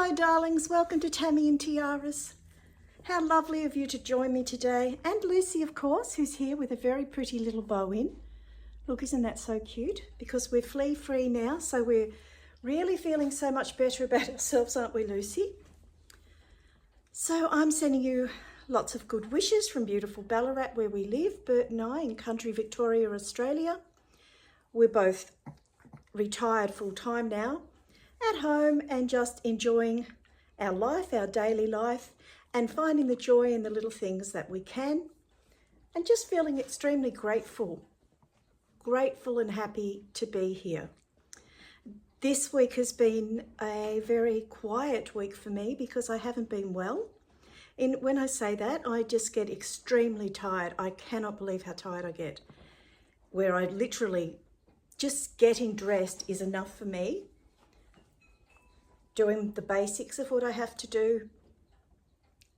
Hi darlings, welcome to Tammy and Tiaras. How lovely of you to join me today. And Lucy, of course, who's here with a very pretty little bow in. Look, isn't that so cute? Because we're flea free now, so we're really feeling so much better about ourselves, aren't we, Lucy? So I'm sending you lots of good wishes from beautiful Ballarat, where we live, Bert and I, in country Victoria, Australia. We're both retired full-time now, at home and just enjoying our life, our daily life, and finding the joy in the little things that we can, and just feeling extremely grateful and happy to be here. This week has been a very quiet week for me because I haven't been well. When I say that, I just get extremely tired. I cannot believe how tired I get, where I literally just getting dressed is enough for me. Doing the basics of what I have to do.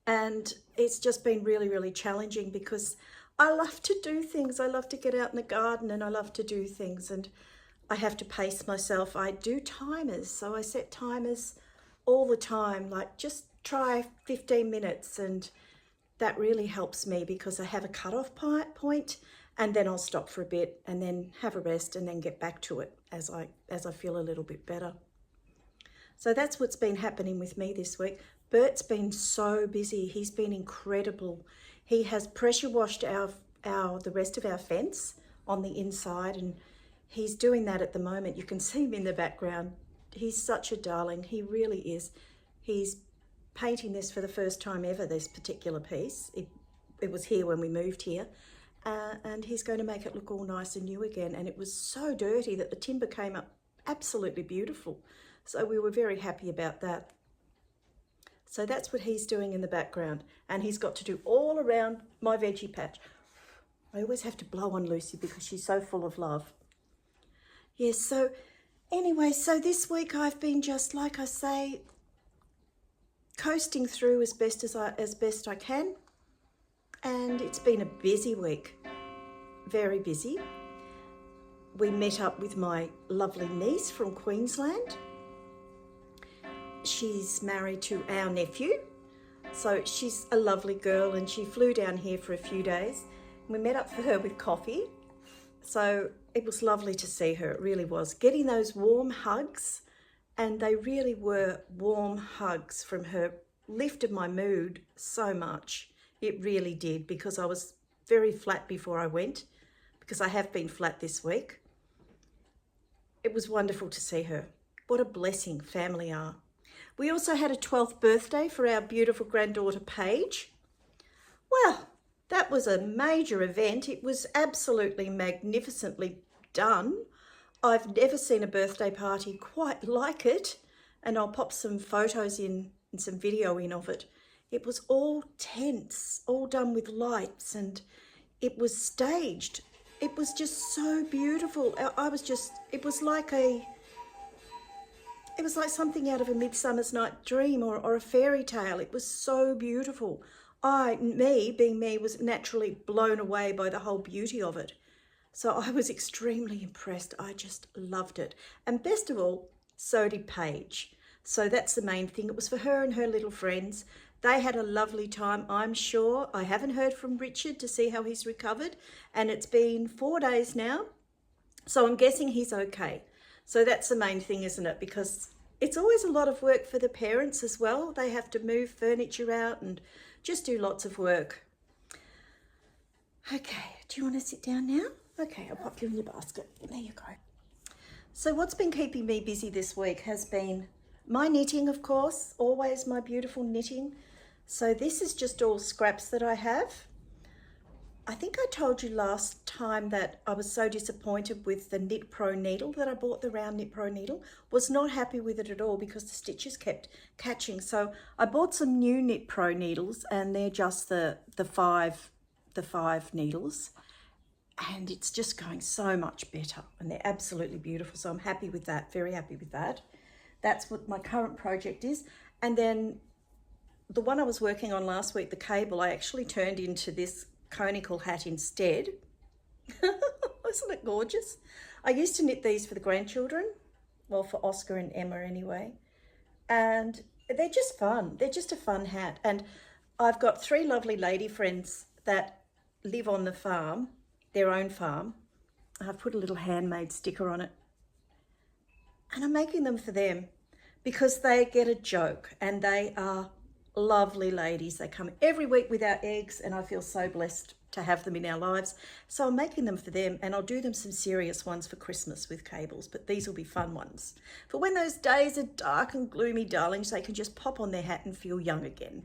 And it's just been really, really challenging because I love to do things. I love to get out in the garden and I love to do things, and I have to pace myself. I do timers, so I set timers all the time, like just try 15 minutes, and that really helps me because I have a cutoff point, and then I'll stop for a bit and then have a rest and then get back to it as I feel a little bit better. So that's what's been happening with me this week. Bert's been so busy. He's been incredible. He has pressure washed the rest of our fence on the inside, and he's doing that at the moment. You can see him in the background. He's such a darling. He really is. He's painting this for the first time ever, this particular piece. It was here when we moved here. And he's going to make it look all nice and new again. And it was so dirty that the timber came up absolutely beautiful. So we were very happy about that. So that's what he's doing in the background. And he's got to do all around my veggie patch. I always have to blow on Lucy because she's so full of love. Yes, so anyway, so this week I've been just, like I say, coasting through as best I can. And it's been a busy week, very busy. We met up with my lovely niece from Queensland. She's married to our nephew, so she's a lovely girl, and she flew down here for a few days. We met up for her with coffee, so it was lovely to see her. It really was. Getting those warm hugs, and they really were warm hugs from her, lifted my mood so much. It really did, because I was very flat before I went, because I have been flat this week. It was wonderful to see her. What a blessing family are. We also had a 12th birthday for our beautiful granddaughter, Paige. Well, that was a major event. It was absolutely magnificently done. I've never seen a birthday party quite like it, and I'll pop some photos in and some video in of it. It was all tense, all done with lights, and it was staged. It was just so beautiful. It was like something out of a Midsummer's Night Dream or a fairy tale. It was so beautiful. Being me, was naturally blown away by the whole beauty of it. So I was extremely impressed. I just loved it. And best of all, so did Paige. So that's the main thing. It was for her and her little friends. They had a lovely time, I'm sure. I haven't heard from Richard to see how he's recovered, and it's been 4 days now. So I'm guessing he's okay. So that's the main thing, isn't it? Because it's always a lot of work for the parents as well. They have to move furniture out and just do lots of work. Okay, do you want to sit down now? Okay, I'll pop you in your basket. There you go. So what's been keeping me busy this week has been my knitting, of course, always my beautiful knitting. So this is just all scraps that I have. I think I told you last time that I was so disappointed with the Knit Pro needle that I bought, the round Knit Pro needle. Was not happy with it at all because the stitches kept catching. So I bought some new Knit Pro needles, and they're just the five needles, and it's just going so much better, and they're absolutely beautiful. So I'm happy with that, very happy with that. That's what my current project is. And then the one I was working on last week, the cable, I actually turned into this conical hat instead. Isn't it gorgeous? I used to knit these for the grandchildren, well, for Oscar and Emma anyway, and they're just fun. They're just a fun hat. And I've got 3 lovely lady friends that live on the farm, their own farm. I've put a little handmade sticker on it. And I'm making them for them because they get a joke and they are lovely ladies. They come every week with our eggs and I feel so blessed to have them in our lives. So I'm making them for them, and I'll do them some serious ones for Christmas with cables, but these will be fun ones. For when those days are dark and gloomy, darlings, they can just pop on their hat and feel young again.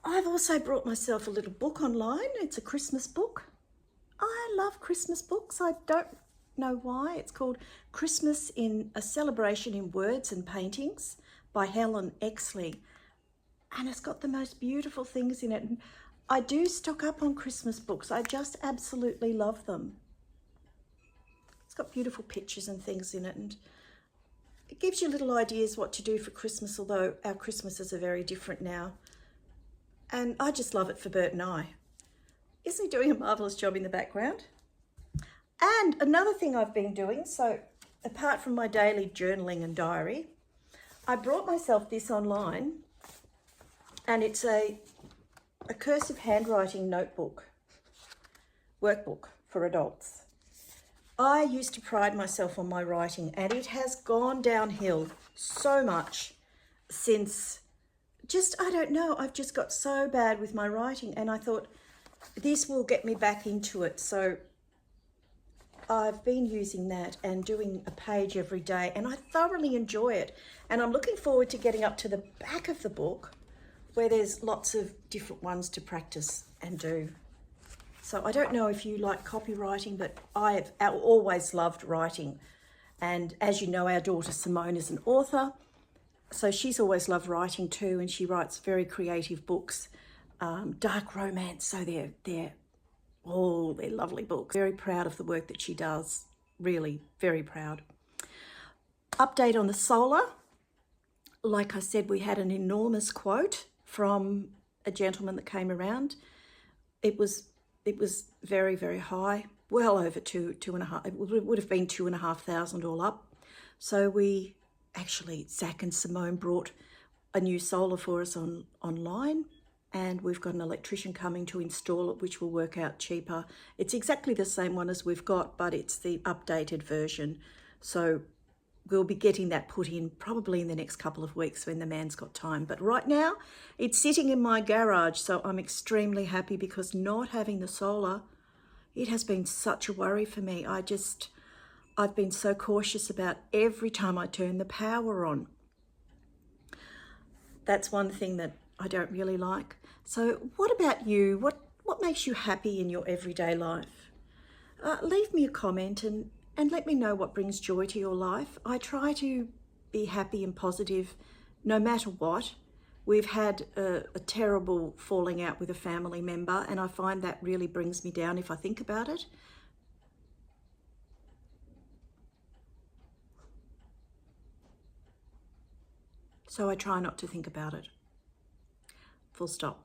I've also brought myself a little book online. It's a Christmas book. I love Christmas books. I don't know why. It's called Christmas in a Celebration in Words and Paintings by Helen Exley. And it's got the most beautiful things in it. And I do stock up on Christmas books. I just absolutely love them. It's got beautiful pictures and things in it, and it gives you little ideas what to do for Christmas, although our Christmases are very different now. And I just love it for Bert and I. Isn't he doing a marvellous job in the background? And another thing I've been doing, so apart from my daily journaling and diary, I brought myself this online, and it's a cursive handwriting notebook, workbook for adults. I used to pride myself on my writing, and it has gone downhill so much since I don't know, I've just got so bad with my writing, and I thought this will get me back into it. So I've been using that and doing a page every day, and I thoroughly enjoy it. And I'm looking forward to getting up to the back of the book where there's lots of different ones to practice and do. So I don't know if you like copywriting, but I've always loved writing. And as you know, our daughter Simone is an author, so she's always loved writing too, and she writes very creative books, dark romance, so they're lovely books. Very proud of the work that she does, really very proud. Update on the solar. Like I said, we had an enormous quote from a gentleman that came around. It was very, very high, well over two and a half. It would have been 2,500 all up. So we actually, Zach and Simone brought a new solar for us online, and we've got an electrician coming to install it, which will work out cheaper. It's exactly the same one as we've got, but it's the updated version. So we'll be getting that put in probably in the next couple of weeks when the man's got time. But right now, it's sitting in my garage, so I'm extremely happy, because not having the solar, it has been such a worry for me. I've been so cautious about every time I turn the power on. That's one thing that I don't really like. So what about you? What makes you happy in your everyday life? Leave me a comment and let me know what brings joy to your life. I try to be happy and positive no matter what. We've had a terrible falling out with a family member, and I find that really brings me down if I think about it. So I try not to think about it. Full stop.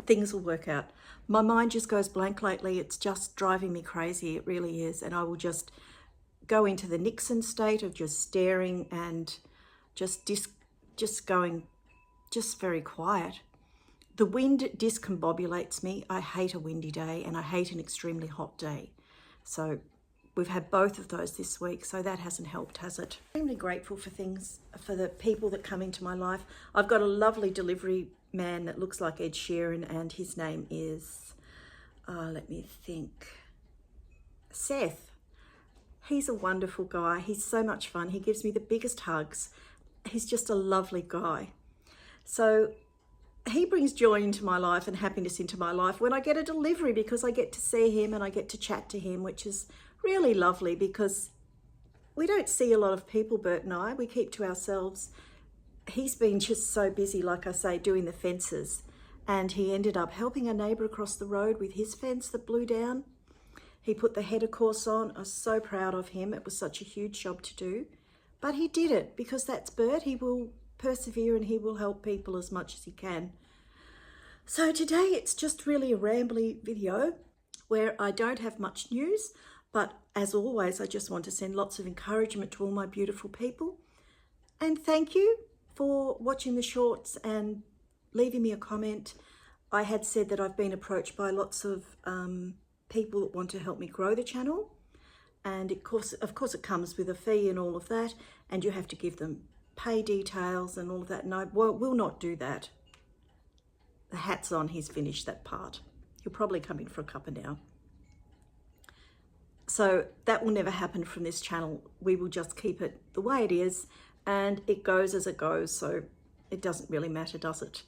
Things will work out. My mind just goes blank lately. It's just driving me crazy. It really is. And I will just go into the Nixon state of just staring and just going very quiet. The wind discombobulates me. I hate a windy day, and I hate an extremely hot day. So we've had both of those this week, so that hasn't helped, has it? I'm extremely grateful for the people that come into my life. I've got a lovely delivery man that looks like Ed Sheeran, and his name is, let me think, Seth. He's a wonderful guy. He's so much fun. He gives me the biggest hugs. He's just a lovely guy. So he brings joy into my life and happiness into my life when I get a delivery, because I get to see him and I get to chat to him, which is really lovely, because we don't see a lot of people, Bert and I. We keep to ourselves. He's been just so busy, like I say, doing the fences, and he ended up helping a neighbour across the road with his fence that blew down. He put the header course on. I was so proud of him. It was such a huge job to do, but he did it, because that's Bert. He will persevere and he will help people as much as he can. So today it's just really a rambly video where I don't have much news, but as always, I just want to send lots of encouragement to all my beautiful people. And thank you for watching the shorts and leaving me a comment. I had said that I've been approached by lots of people that want to help me grow the channel. And of course it comes with a fee and all of that. And you have to give them pay details and all of that. And I will not do that. The hat's on, he's finished that part. He'll probably come in for a cuppa now. So that will never happen from this channel. We will just keep it the way it is, and it goes as it goes, so it doesn't really matter, does it?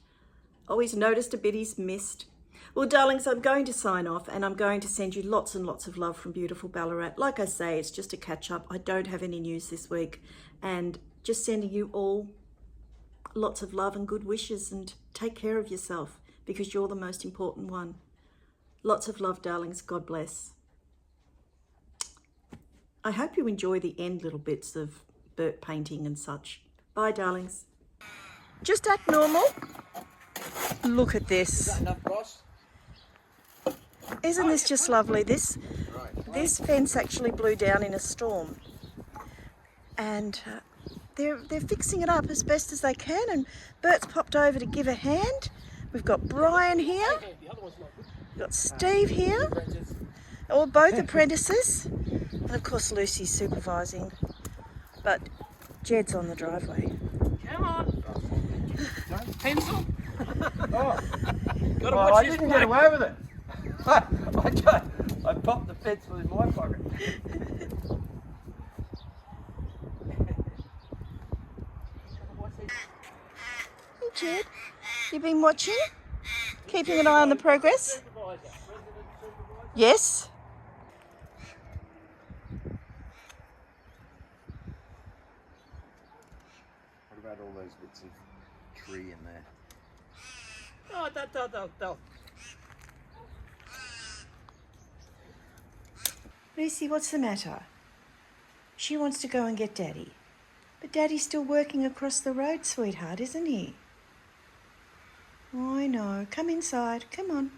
Oh, he's noticed a bit he's missed. Well, darlings, I'm going to sign off, and I'm going to send you lots and lots of love from beautiful Ballarat. Like I say, it's just a catch up. I don't have any news this week, and just sending you all lots of love and good wishes, and take care of yourself because you're the most important one. Lots of love, darlings. God bless. I hope you enjoy the end little bits of Bert painting and such. Bye, darlings. Just act normal. Look at this. Is that enough, boss? Isn't this just lovely? This fence actually blew down in a storm, and they're fixing it up as best as they can. And Bert's popped over to give a hand. We've got Brian here. We've got Steve here. Or both apprentices. And of course Lucy's supervising, but Jed's on the driveway. Come on! Pencil? Oh, Gotta watch I this didn't bloke. get away with it. I popped the pencil in my pocket. Hey Jed, you been watching? Keeping an eye on the progress? Yes. What about all those bits of tree in there? Oh, they'll. Lucy, what's the matter? She wants to go and get Daddy. But Daddy's still working across the road, sweetheart, isn't he? Oh, I know. Come inside. Come on.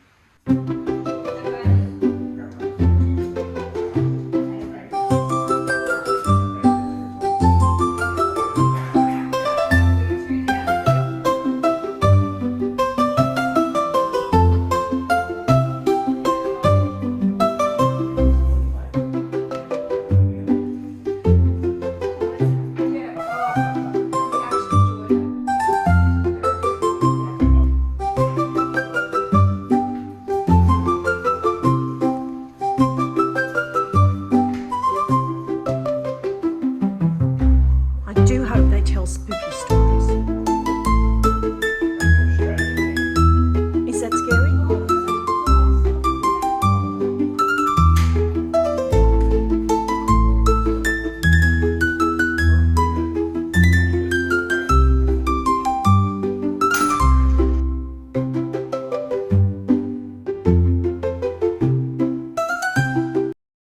I do hope they tell spooky stories.